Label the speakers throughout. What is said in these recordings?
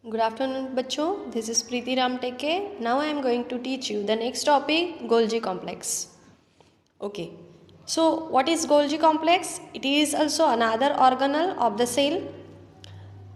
Speaker 1: Good afternoon, bachcho. This is Preeti Ramteke. Now I am going to teach you the next topic, Golgi complex. Okay. So, what is Golgi complex? It is also another organelle of the cell.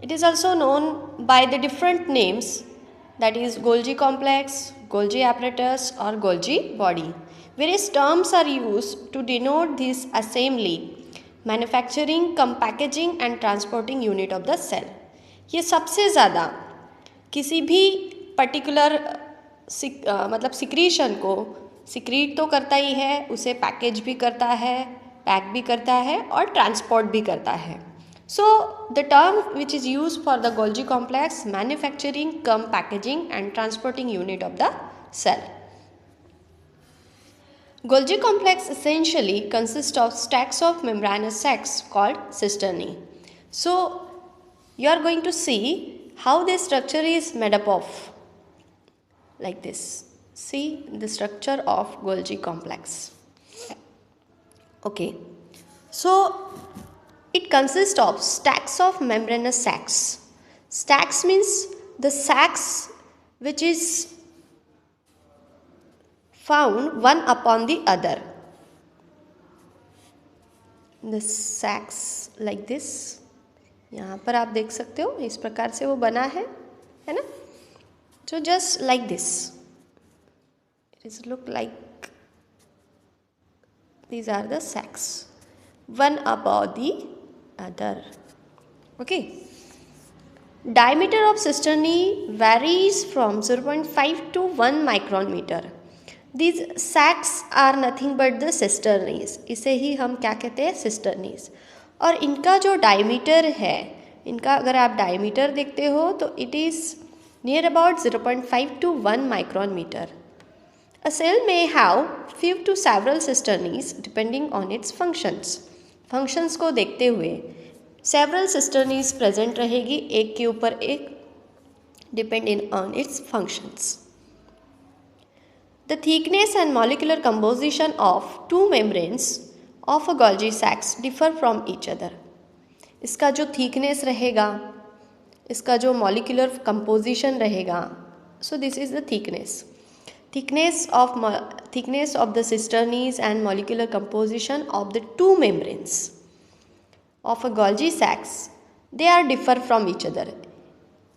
Speaker 1: It is also known by the different names, that is Golgi complex, Golgi apparatus, or Golgi body. Various terms are used to denote this assembly, manufacturing, packaging and transporting unit of the cell. ये सबसे ज़्यादा किसी भी particular मतलब secretion को secrete तो करता ही है, उसे पैकेज भी करता है, पैक भी करता है और ट्रांसपोर्ट भी करता है. So the term which is used for the Golgi complex, manufacturing, packaging and transporting unit of the cell. Golgi complex essentially consists of stacks of membranous sacs called cisternae. So you are going to see how this structure is made up of, like this. See the structure of Golgi complex. Okay, so it consists of stacks of membranous sacs. Stacks means the sacs which is found one upon the other. The sacs like this. यहाँ पर आप देख सकते हो इस प्रकार से वो बना है ना. So just like this. It is look like these are the sacs, one above the other. Okay. Diameter of cisternae varies from 0.5 to 1 micron. These sacs are nothing but the cisternaes. इसे ही हम क्या कहते हैं, cisternaes. और इनका जो diameter है, इनका अगर आप डायमीटर देखते हो तो it is near about 0.5 to 1 micron. A cell may have few to several cisternaes depending on its functions. Functions को देखते हुए several cisternaes present रहेगी, एक के ऊपर एक, depending on its functions. The thickness and molecular composition of two membranes of a Golgi sacs differ from each other. इसका जो thickness रहेगा, इसका जो molecular composition रहेगा, so this is the thickness. Thickness of the cisternaes and molecular composition of the two membranes of a Golgi sacs, they are differ from each other.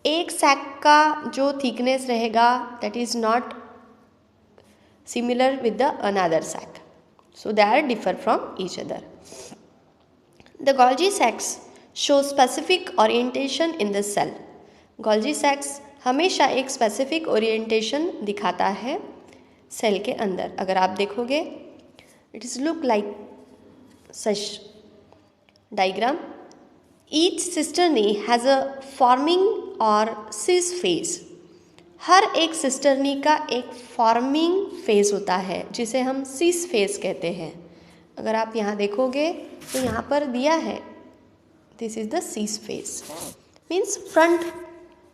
Speaker 1: एक sac का जो thickness रहेगा, that is not similar with the another sac. So they are differ from each other. The Golgi sacs show specific orientation in the cell. Golgi sacs हमेशा एक specific orientation दिखाता है cell के अंदर. अगर आप देखोगे it is look like such diagram. Each सिस्टरनी has a forming और सिस फेज. हर एक सिस्टरनी का एक फॉर्मिंग फेज होता है जिसे हम सिस फेज कहते हैं. अगर आप यहाँ देखोगे तो यहाँ पर दिया है, this is the cis phase, means front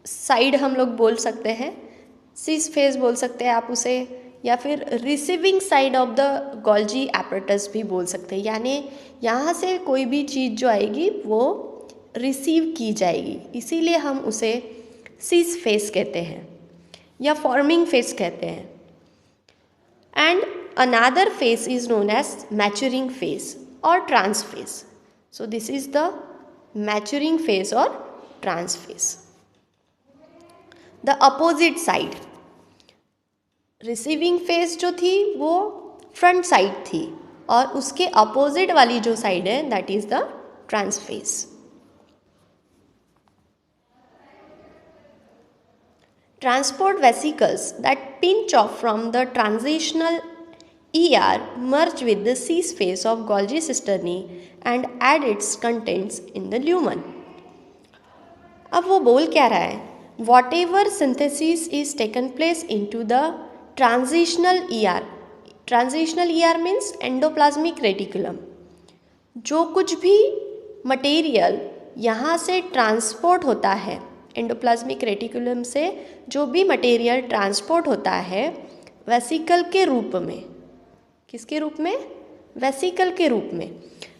Speaker 1: side हम लोग बोल सकते हैं, सिस फेज बोल सकते हैं आप उसे, या फिर receiving side of the Golgi apparatus भी बोल सकते हैं. यानी यहाँ से कोई भी चीज़ जो आएगी वो रिसीव की जाएगी, इसीलिए हम उसे सिस फेज कहते हैं या फॉर्मिंग फेज कहते हैं. And another phase is known as maturing phase और trans phase. So this is the maturing phase और trans phase. The opposite side, receiving phase जो थी वो फ्रंट साइड थी और उसके अपोजिट वाली जो साइड है that is the trans phase. Transport vesicles that pinch off from the transitional ER merge with the cis phase of Golgi cisternae and add its contents in the lumen. अब वो बोल क्या रहा है, whatever synthesis is taken place into the transitional ER. Transitional ER means endoplasmic reticulum. जो कुछ भी material यहाँ से ट्रांसपोर्ट होता है, एंडोप्लाज्मिक रेटिकुलम से जो भी मटेरियल ट्रांसपोर्ट होता है वेसिकल के रूप में, किसके रूप में, वेसिकल के रूप में,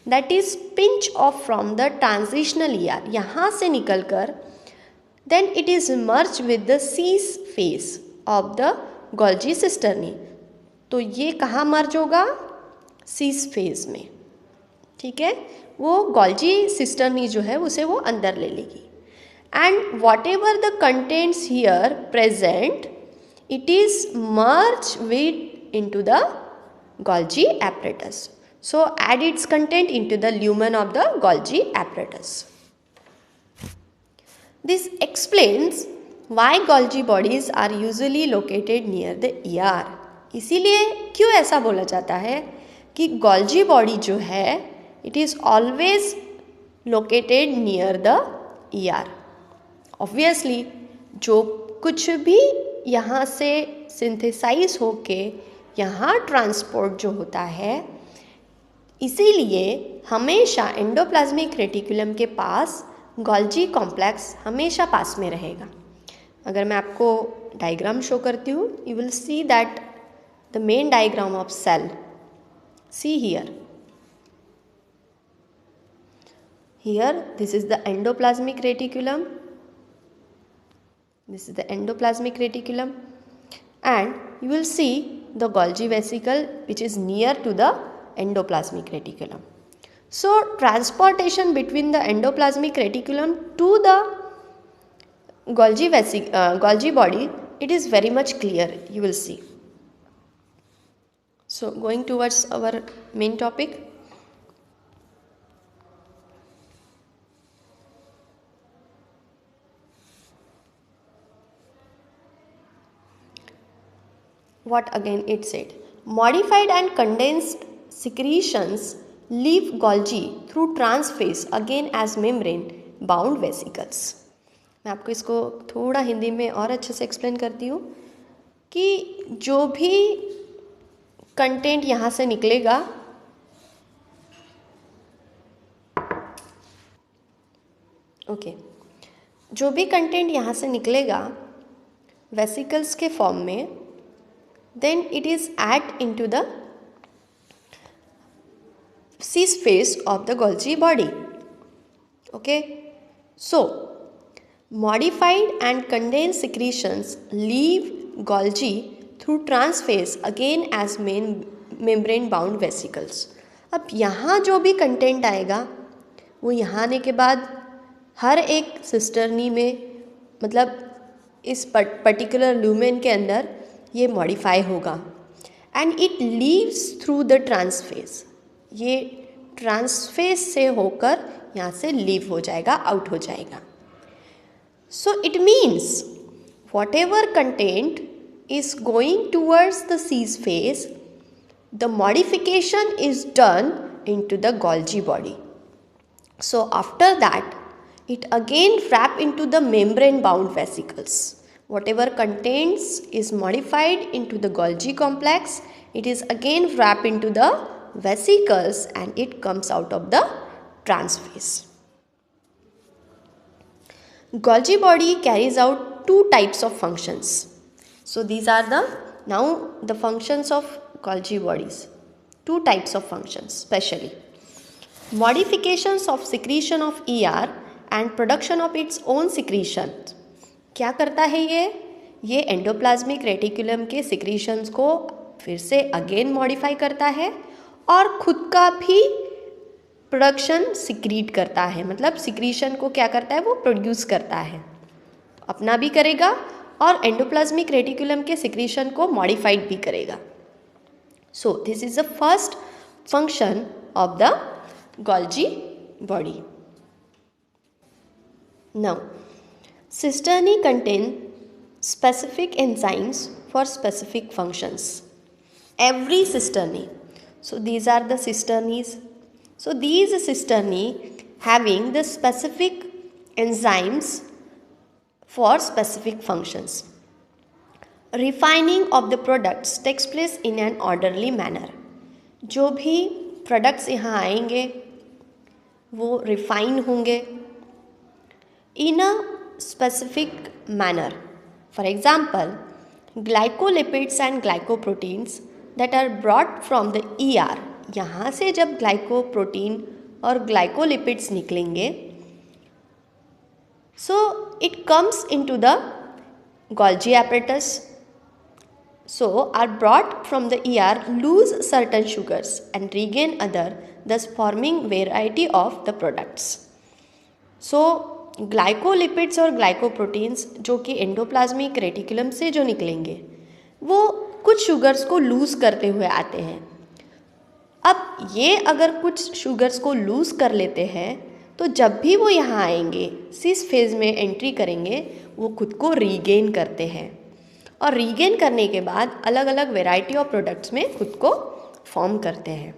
Speaker 1: that is pinch of from the transitional ER. यहाँ से निकलकर then it is merged with the cis phase of the Golgi cisternae. तो ये कहाँ मर्ज होगा? सीस फेज में, ठीक है, वो गोल्जी सिस्टर्नी जो है उसे वो अंदर ले लेगी. And what ever the contents here present, it is merge with into the Golgi apparatus. So add its content into the lumen of the Golgi apparatus. This explains why Golgi bodies are usually located near the ER. इसीलिए क्यों ऐसा बोला जाता है कि Golgi body जो है it is always located near the ER. Obviously जो कुछ भी यहाँ से सिंथेसाइज होके यहाँ ट्रांसपोर्ट जो होता है, इसीलिए हमेशा एंडोप्लाज्मिक रेटिकुलम के पास गोल्जी कॉम्प्लेक्स हमेशा पास में रहेगा. अगर मैं आपको डायग्राम शो करती हूँ, you will see that the main diagram of cell, see here, this is the endoplasmic reticulum, this is the endoplasmic reticulum, and you will see the Golgi vesicle which is near to the endoplasmic reticulum. So transportation between the endoplasmic reticulum to the Golgi body, it is very much clear, you will see. So going towards our main topic. What again it said? Modified and condensed secretions leave Golgi through transphase again as membrane bound vesicles. मैं आपको इसको थोड़ा हिंदी में और अच्छे से explain करती हूँ कि जो भी कंटेंट यहाँ से निकलेगा, ओके, जो भी कंटेंट यहाँ से निकलेगा वेसिकल्स के फॉर्म में, then it is added into the cis phase of the Golgi body. Okay, so modified and condensed secretions leave Golgi through transphase again as membrane bound vesicles. अब यहाँ जो भी कंटेंट आएगा वो यहाँ आने के बाद हर एक सिस्टर्नी में, मतलब इस पर्टिकुलर ल्यूमेन के अंदर ये मॉडिफाई होगा and it leaves through the trans phase. ये ट्रांसफेज से होकर यहाँ से लीव हो जाएगा, आउट हो जाएगा. So it means whatever content is going towards the cis phase, the modification is done into the Golgi body. So after that it again wrap into the membrane bound vesicles. Whatever contains is modified into the Golgi complex, it is again wrapped into the vesicles and it comes out of the transphase. Golgi body carries out two types of functions. So these are now the functions of Golgi bodies. Two types of functions specially. Modifications of secretion of ER and production of its own secretion. क्या करता है ये endoplasmic reticulum के secretions को फिर से again modify करता है और खुद का भी प्रोडक्शन सिक्रीट करता है. मतलब सिक्रीशन को क्या करता है, वो प्रोड्यूस करता है, अपना भी करेगा और एंडोप्लाज्मिक रेटिकुलम के सिक्रीशन को मॉडिफाइड भी करेगा. सो this is the first function of the Golgi body. Now cisternae contain specific enzymes for specific functions. Every cisternae, so these are the cisternaes. So these cisternae having the specific enzymes for specific functions. Refining of the products takes place in an orderly manner. जो भी products यहाँ आएंगे वो refine होंगे इन अ specific manner. For example, glycolipids and glycoproteins that are brought from the ER, यहाँ से जब glycoprotein और ग्लाइकोलिपिड्स निकलेंगे, So it comes into the Golgi apparatus. So are brought from the ER, lose certain sugars and regain other, thus forming variety of the products. So glycolipids और glycoproteins जो कि endoplasmic reticulum से जो निकलेंगे वो कुछ sugars को loose करते हुए आते हैं. अब ये अगर कुछ शुगर्स को लूज़ कर लेते हैं तो जब भी वो यहाँ आएंगे, सिस फेज़ में एंट्री करेंगे, वो खुद को रीगेन करते हैं और रीगेन करने के बाद अलग अलग वेराइटी ऑफ प्रोडक्ट्स में खुद को फॉर्म करते हैं.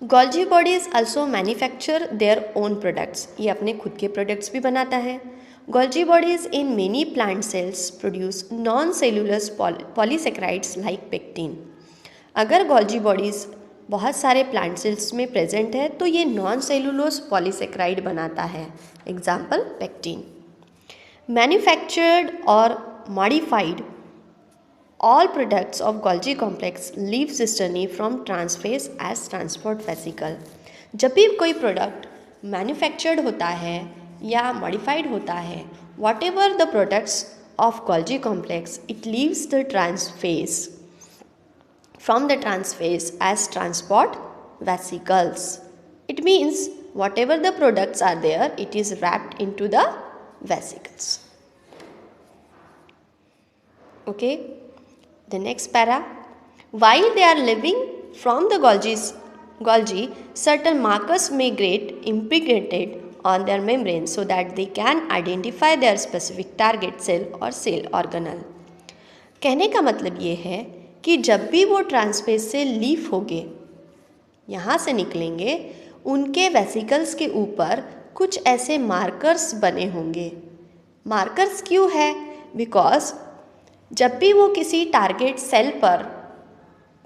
Speaker 1: Golgi bodies also manufacture their own products. ये अपने खुद के प्रोडक्ट्स भी बनाता है. Golgi bodies in many plant cells produce non cellulose polysaccharides like pectin. अगर गोल्जी बॉडीज बहुत सारे प्लांट सेल्स में प्रेजेंट है तो ये नॉन सेलुलोज पॉलीसेक्राइड बनाता है. Example pectin. मैन्युफैक्चर्ड और modified all products of Golgi complex leave cisternae from transphase as transport vesicle. जब भी कोई प्रोडक्ट मैन्युफैक्चर्ड होता है या मॉडिफाइड होता है, what ever the products of Golgi complex, it leaves the transphase from the transphase as transport vesicles. It means whatever the products are there, it is wrapped into the vesicles. Okay. The next para, while they are living from the Golgi, certain markers may get impregnated on their membrane so that they can identify their specific target cell or cell organelle. कहने का मतलब ये है कि जब भी वो trans phase से लीफ होंगे, यहाँ से निकलेंगे, उनके वेसिकल्स के ऊपर कुछ ऐसे मार्कर्स बने होंगे. मार्कर्स क्यों है? बिकॉज जब भी वो किसी टारगेट सेल पर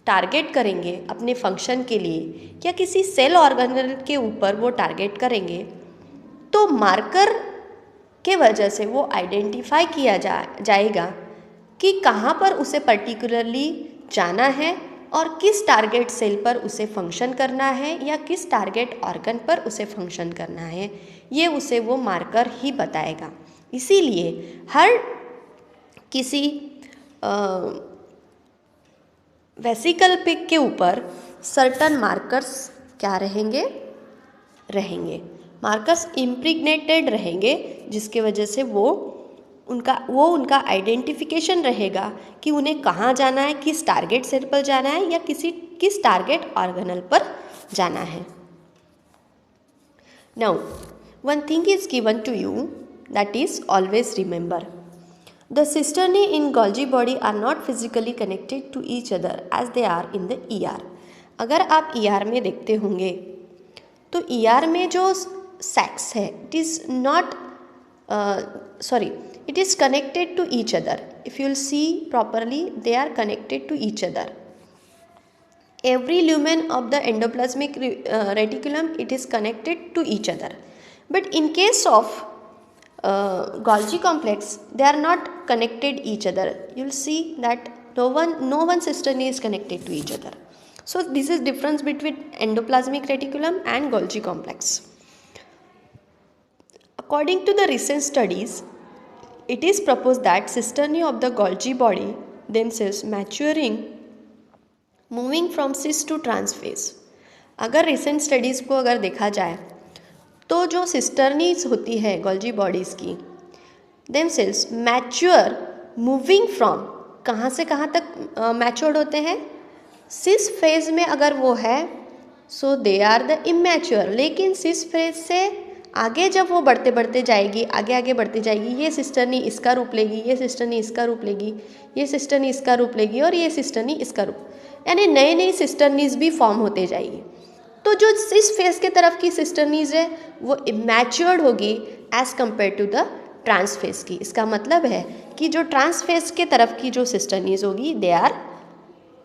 Speaker 1: टारगेट करेंगे अपने फंक्शन के लिए या किसी सेल ऑर्गेनल के ऊपर वो टारगेट करेंगे तो मार्कर के वजह से वो आइडेंटिफाई किया जाएगा कि कहाँ पर उसे पर्टिकुलरली जाना है और किस टारगेट सेल पर उसे फंक्शन करना है या किस टारगेट ऑर्गन पर उसे फंक्शन करना है. ये उसे वो मार्कर ही बताएगा. इसीलिए हर किसी वेसिकल पिक के ऊपर सर्टन मार्कर्स क्या रहेंगे? मार्कर्स इम्प्रिग्नेटेड रहेंगे, जिसके वजह से वो उनका आइडेंटिफिकेशन रहेगा कि उन्हें कहाँ जाना है, किस टारगेट सेल पर जाना है या किस टारगेट ऑर्गेनल पर जाना है. Now one thing is given to you, that is always remember. The cisternae in Golgi body are not physically connected to each other as they are in the ER. अगर आप ER में देखते होंगे तो ER में जो sacs है, it is connected to each other. If you will see properly, they are connected to each other. Every lumen of the endoplasmic reticulum, it is connected to each other. But in case of Golgi complex, they are not connected each other. You will see that no one cisternae is connected to each other. So this is difference between endoplasmic reticulum and Golgi complex. According to the recent studies, it is proposed that cisternae of the Golgi body themselves maturing, moving from cis to transphase. अगर recent studies को अगर देखा जाए तो जो सिस्टर्नीज होती है Golgi bodies की, देमसेल्स मैच्योर मूविंग फ्रॉम, कहाँ से कहाँ तक मैच्योर्ड होते हैं? सिस फेज में अगर वो है सो दे आर द इमैच्योर. लेकिन सिस फेज से आगे जब वो बढ़ते जाएगी, आगे बढ़ते जाएगी, ये सिस्टर्नी इसका रूप लेगी, ये सिस्टर्नी इसका रूप लेगी, ये सिस्टर्नी इसका रूप लेगी और ये सिस्टर्नी इसका रूप, यानी नई सिस्टर्नीज भी फॉर्म होते जाएगी. तो जो सिस फेज के तरफ की सिस्टर्नीज है वो इमैच्योर्ड होगी as compared to the trans phase की. इसका मतलब है कि जो ट्रांसफेज के तरफ की जो सिस्टर्नीज होगी they are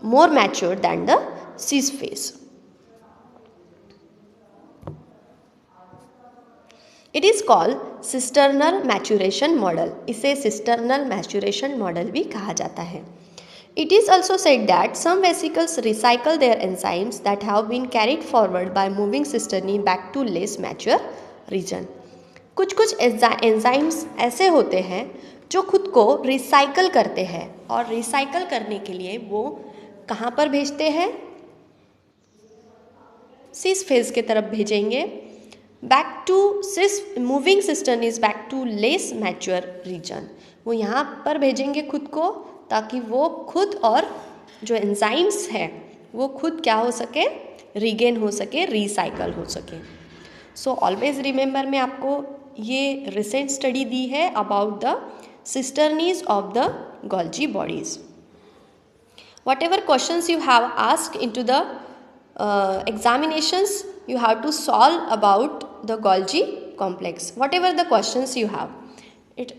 Speaker 1: more matured than the cis phase. It is called cisternal maturation model. इसे सिस्टर्नल मैच्योरेशन मॉडल भी कहा जाता है. It is also said that some vesicles recycle their enzymes that have been carried forward by moving cisternae back to less mature region. कुछ कुछ enzymes ऐसे होते हैं जो खुद को रिसाइकल करते हैं, और रिसाइकल करने के लिए वो कहाँ पर भेजते हैं? सिस फेज के तरफ भेजेंगे। Back to cis moving system is back to less mature region. वो यहाँ पर भेजेंगे खुद को, ताकि वो खुद और जो एंजाइम्स है वो खुद क्या हो सके? रीगेन हो सके, रिसाइकल हो सके। सो ऑलवेज रिमेंबर, मैं आपको ये रिसेंट स्टडी दी है about the cisternae of the Golgi bodies. Whatever questions you have asked into the examinations, you have to solve about the Golgi complex. Whatever the questions you have, it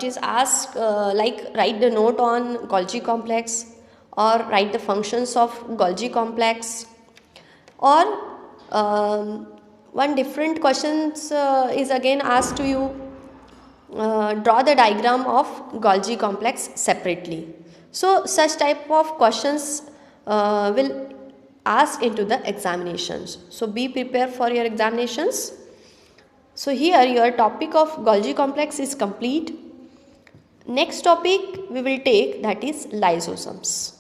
Speaker 1: is asked like write the note on Golgi complex, or write the functions of Golgi complex, or one different questions is again asked to you, draw the diagram of Golgi complex separately. So such type of questions will ask into the examinations. So be prepared for your examinations. So here your topic of Golgi complex is complete. Next topic we will take, that is lysosomes.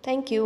Speaker 1: Thank you.